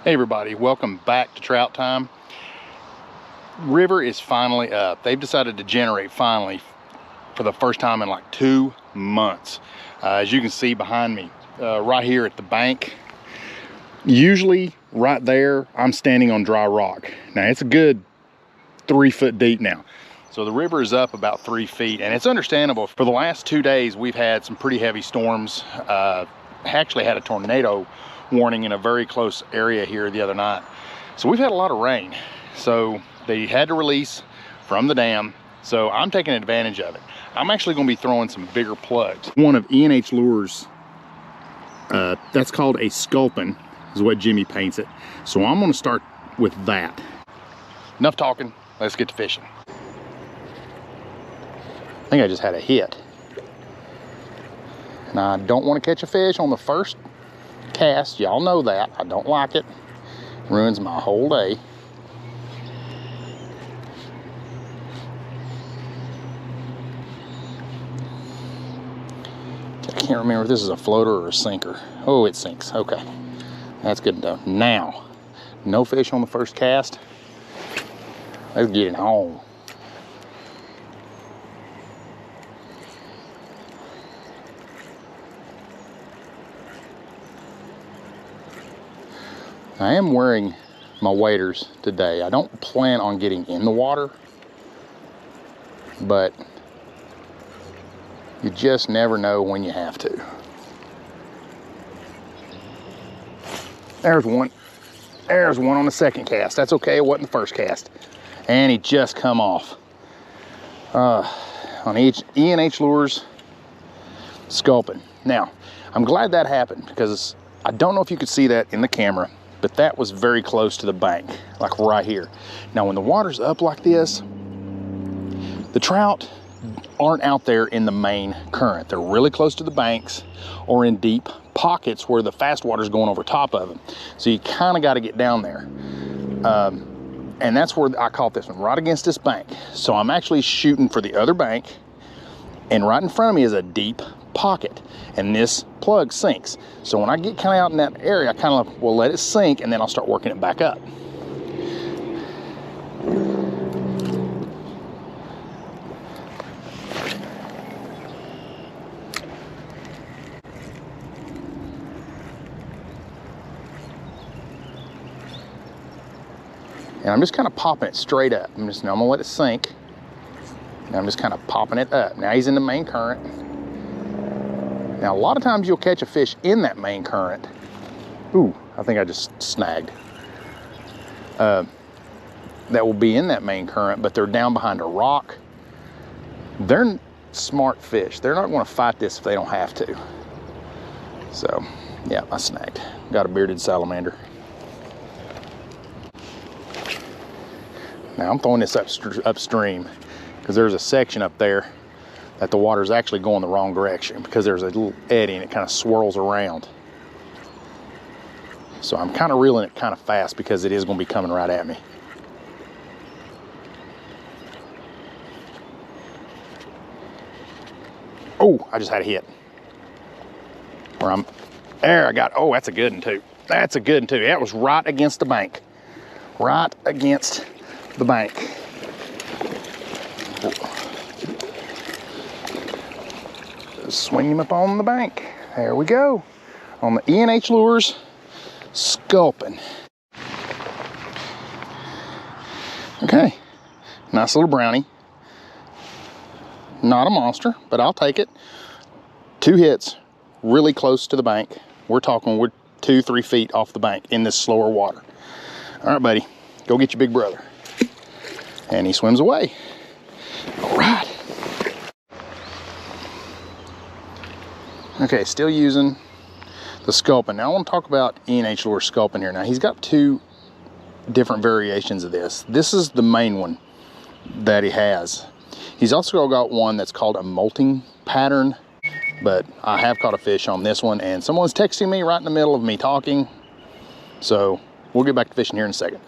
Hey everybody, welcome back to Trout Time. River is finally up. They've decided to generate finally for the first time in like 2 months. As you can see behind me, right here at the bank, usually right there, I'm standing on dry rock. Now it's a good 3 foot deep now. So the river is up about 3 feet, and it's understandable. For the last 2 days, we've had some pretty heavy storms. Actually had a tornado warning in a very close area here the other night. So we've had a lot of rain. So they had to release from the dam. So I'm taking advantage of it. I'm actually going to be throwing some bigger plugs. One of E&H Lure's, that's called a Sculpin, is what Jimmy paints it. So I'm going to start with that. Enough talking, let's get to fishing. I think I just had a hit. And I don't want to catch a fish on the first cast. Y'all know that. I don't like it. It ruins my whole day. I can't remember if this is a floater or a sinker. Oh, it sinks. Okay. That's good to know. Now, no fish on the first cast. Let's get it home. I am wearing my waders today. I don't plan on getting in the water, but you just never know when you have to. There's one. There's one on the second cast. That's okay, it wasn't the first cast. And he just come off. On E&H Lures Sculpin. Now, I'm glad that happened because I don't know if you could see that in the camera, but that was very close to the bank, like right here. Now, when the water's up like this, the trout aren't out there in the main current. They're really close to the banks or in deep pockets where the fast water's going over top of them. So you kind of got to get down there. And that's where I caught this one, right against this bank. So I'm actually shooting for the other bank, and right in front of me is a deep pocket, and this plug sinks. So when I get kind of out in that area, I kind of will let it sink, and then I'll start working it back up. And I'm just kind of popping it straight up. I'm gonna let it sink. And I'm just kind of popping it up. Now he's in the main current. Now, a lot of times you'll catch a fish in that main current. Ooh, I think I just snagged. That will be in that main current, but they're down behind a rock. They're smart fish. They're not going to fight this if they don't have to. So, yeah, I snagged. Got a bearded salamander. Now, I'm throwing this upstream because there's a section up there that the water's actually going the wrong direction because there's a little eddy and it kind of swirls around. So I'm kind of reeling it kind of fast because it is going to be coming right at me. Oh, I just had a hit. There I got, oh, that's a good one too. That's a good one too. That was right against the bank. Right against the bank. Swing him up on the bank. There we go. On the E&H Lures Sculpin. Okay, nice little brownie. Not a monster, but I'll take it. 2 hits, really close to the bank. We're 2-3 feet off the bank in this slower water. All right, buddy, go get your big brother. And he swims away. All right. Okay, still using the Sculpin. Now I want to talk about E&H Lure Sculpin here. Now he's got 2 different variations of this. This is the main one that he has. He's also got one that's called a molting pattern, but I have caught a fish on this one, and someone's texting me right in the middle of me talking. So we'll get back to fishing here in a second.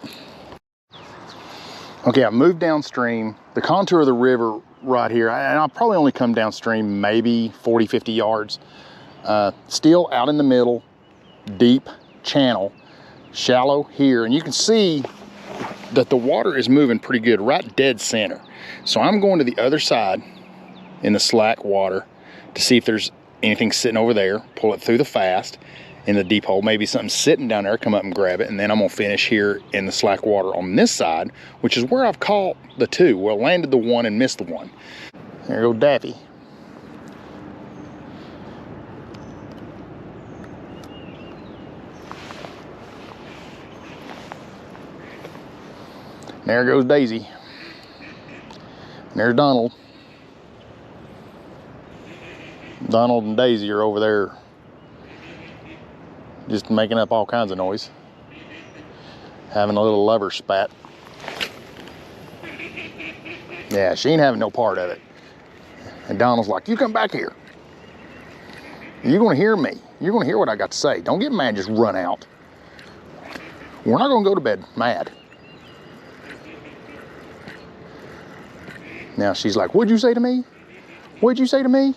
Okay, I moved downstream. The contour of the river right here, and I'll probably only come downstream maybe 40-50 yards. Still out in the middle, deep channel, shallow here, and you can see that the water is moving pretty good, right dead center. So I'm going to the other side in the slack water to see if there's anything sitting over there, pull it through the fast in the deep hole, maybe something sitting down there, come up and grab it, and then I'm gonna finish here in the slack water on this side, which is where I've caught the two. Well, landed the one and missed the one. There goes Daffy. There goes Daisy. And there's Donald. Donald and Daisy are over there just making up all kinds of noise. Having a little lover spat. Yeah, she ain't having no part of it. And Donald's like, you come back here. You're gonna hear me. You're gonna hear what I got to say. Don't get mad, just run out. We're not gonna go to bed mad. Now she's like, what'd you say to me? What'd you say to me?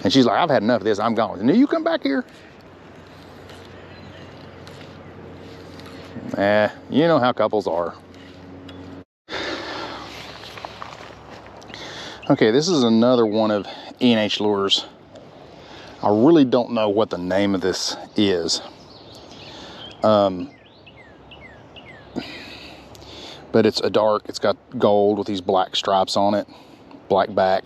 And she's like, I've had enough of this, I'm gone. And you come back here. You know how couples are. Okay, this is another one of E&H Lures. I really don't know what the name of this is. But it's a dark, it's got gold with these black stripes on it, black back.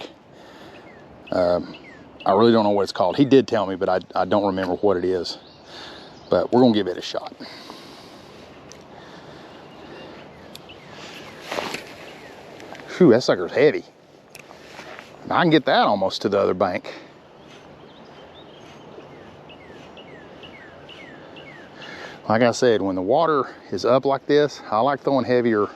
I really don't know what it's called. He did tell me, but I don't remember what it is. But we're gonna give it a shot. Phew, that sucker's heavy. I can get that almost to the other bank. Like I said, when the water is up like this, I like throwing heavier,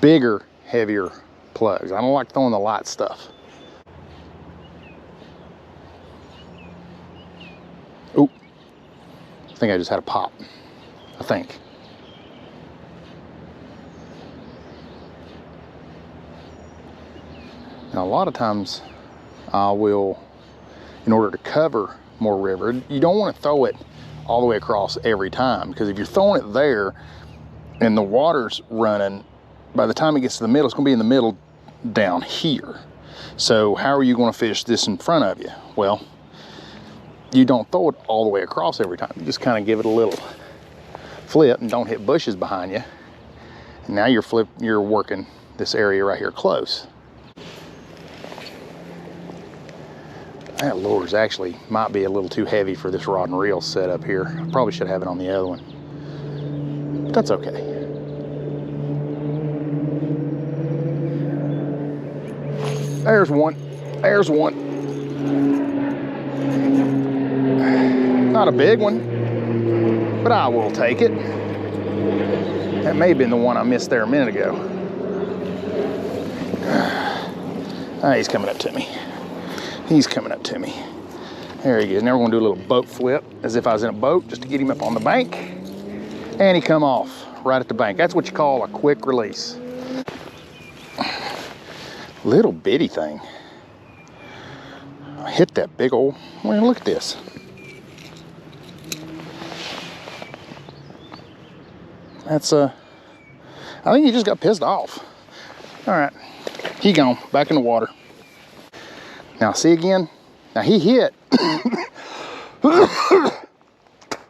bigger, heavier plugs. I don't like throwing the light stuff. Oop, I think I just had a pop, I think. Now, a lot of times I will, in order to cover more river, you don't want to throw it all the way across every time, because if you're throwing it there and the water's running, by the time it gets to the middle, it's going to be in the middle down here. So how are you going to fish this in front of you? Well, you don't throw it all the way across every time. You just kind of give it a little flip and don't hit bushes behind you. And now you're working this area right here close. That lure's actually might be a little too heavy for this rod and reel setup here. I probably should have it on the other one, but that's okay. There's one. There's one. Not a big one, but I will take it. That may have been the one I missed there a minute ago. He's coming up to me. He's coming up to me. There he is. Now we're gonna do a little boat flip as if I was in a boat just to get him up on the bank. And he come off right at the bank. That's what you call a quick release. Little bitty thing. I hit that big old, well, look at this. That's I think he just got pissed off. All right, he gone, back in the water. Now see again, now he hit.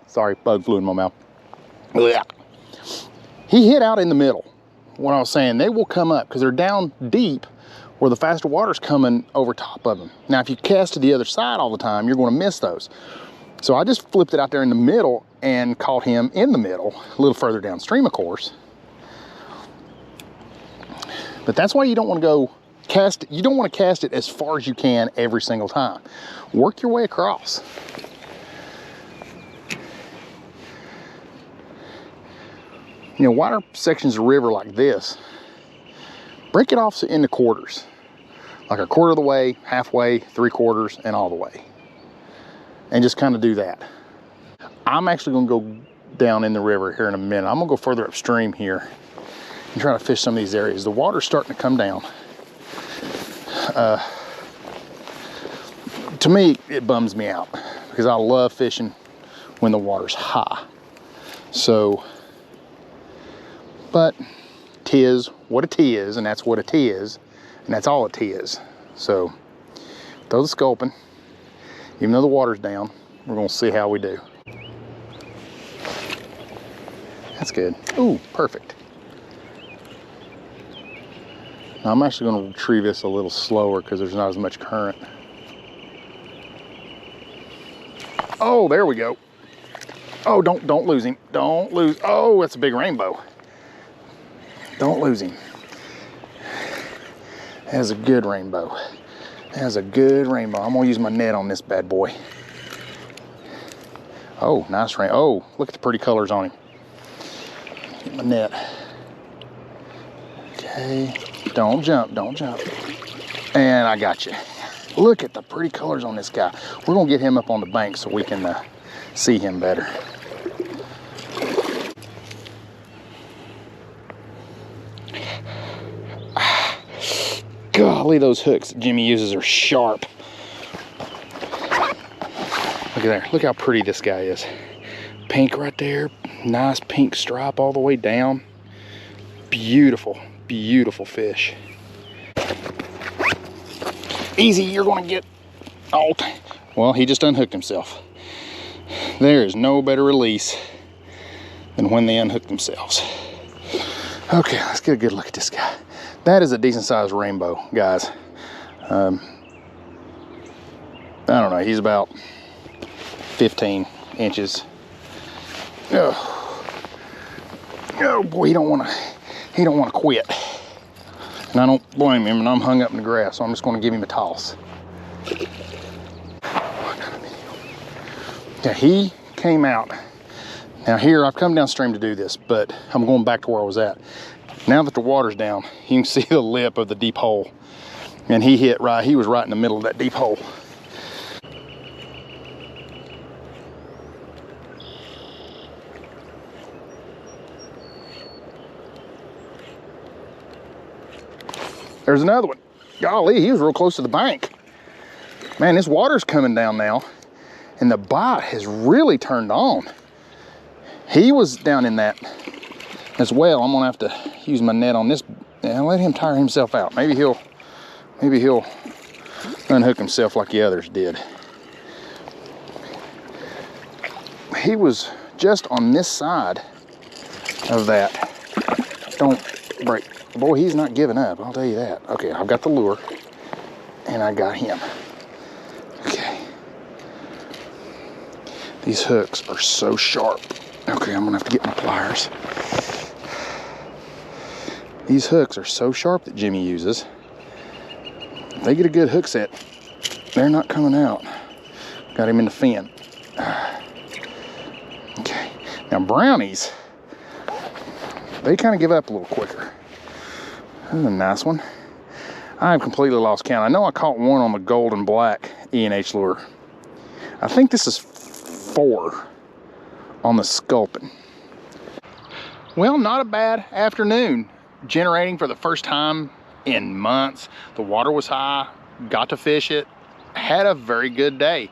Sorry, bug flew in my mouth. He hit out in the middle. What I was saying, they will come up because they're down deep where the faster water's coming over top of them. Now, if you cast to the other side all the time, you're gonna miss those. So I just flipped it out there in the middle and caught him in the middle, a little further downstream, of course. But that's why you don't wanna go cast it. You don't wanna cast it as far as you can every single time. Work your way across. You know, wider sections of river like this, break it off into quarters. Like a quarter of the way, halfway, 3/4, and all the way. And just kind of do that. I'm actually gonna go down in the river here in a minute. I'm gonna go further upstream here and try to fish some of these areas. The water's starting to come down. To me, it bums me out because I love fishing when the water's high. So, but tis what it is, and that's what it is, and that's all it is. So throw the sculpin, even though the water's down. We're gonna see how we do. That's good. Ooh, perfect. Now I'm actually gonna retrieve this a little slower because there's not as much current. Oh, there we go. Oh, don't lose him. Don't lose. Oh, that's a big rainbow. Don't lose him. That's a good rainbow. That's a good rainbow. I'm gonna use my net on this bad boy. Oh, nice rain. Oh, look at the pretty colors on him. Get my net. Okay, don't jump, don't jump. And I got you. Look at the pretty colors on this guy. We're gonna get him up on the bank so we can see him better. Golly, those hooks that Jimmy uses are sharp. Look at there. Look how pretty this guy is. Pink right there. Nice pink stripe all the way down. Beautiful, beautiful fish. Easy, you're gonna get out. Well, he just unhooked himself. There is no better release than when they unhook themselves. Okay, let's get a good look at this guy. That is a decent sized rainbow, guys. I don't know, he's about 15 inches. Oh boy, he don't want to quit. And I don't blame him, and I'm hung up in the grass, so I'm just going to give him a toss. Yeah, he came out. Now here, I've come downstream to do this, but I'm going back to where I was at. Now that the water's down, you can see the lip of the deep hole. And he was right in the middle of that deep hole. There's another one. Golly, he was real close to the bank. Man, this water's coming down now, and the bite has really turned on. He was down in that as well. I'm gonna have to use my net on this and let him tire himself out. Maybe he'll unhook himself like the others did. He was just on this side of that. Don't break. Boy, he's not giving up, I'll tell you that. Okay, I've got the lure, and I got him. Okay. These hooks are so sharp. Okay, I'm gonna have to get my pliers. These hooks are so sharp that Jimmy uses. If they get a good hook set, they're not coming out. Got him in the fin. Okay, now brownies, they kind of give up a little quicker. This is a nice one. I've completely lost count. I know I caught one on the gold and black E&H lure. I think this is 4 on the Sculpin. Well, not a bad afternoon. Generating for the first time in months. The water was high, got to fish it, had a very good day.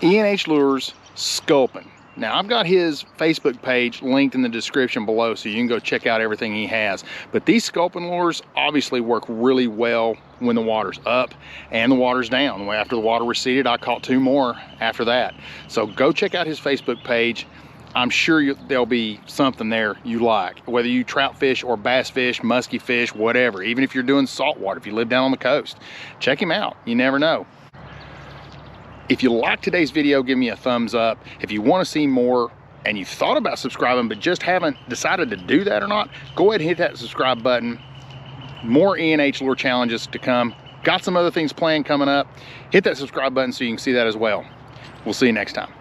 E&H Lures Sculpin. Now, I've got his Facebook page linked in the description below, so you can go check out everything he has. But these Sculpin lures obviously work really well when the water's up and the water's down. After the water receded, I caught 2 more after that. So go check out his Facebook page. I'm sure there'll be something there you like, whether you trout fish or bass fish, musky fish, whatever. Even if you're doing saltwater, if you live down on the coast, check him out. You never know. If you like today's video, give me a thumbs up. If you want to see more and you thought about subscribing but just haven't decided to do that or not, go ahead and hit that subscribe button. More E&H lure challenges to come. Got some other things planned coming up. Hit that subscribe button so you can see that as well. We'll see you next time.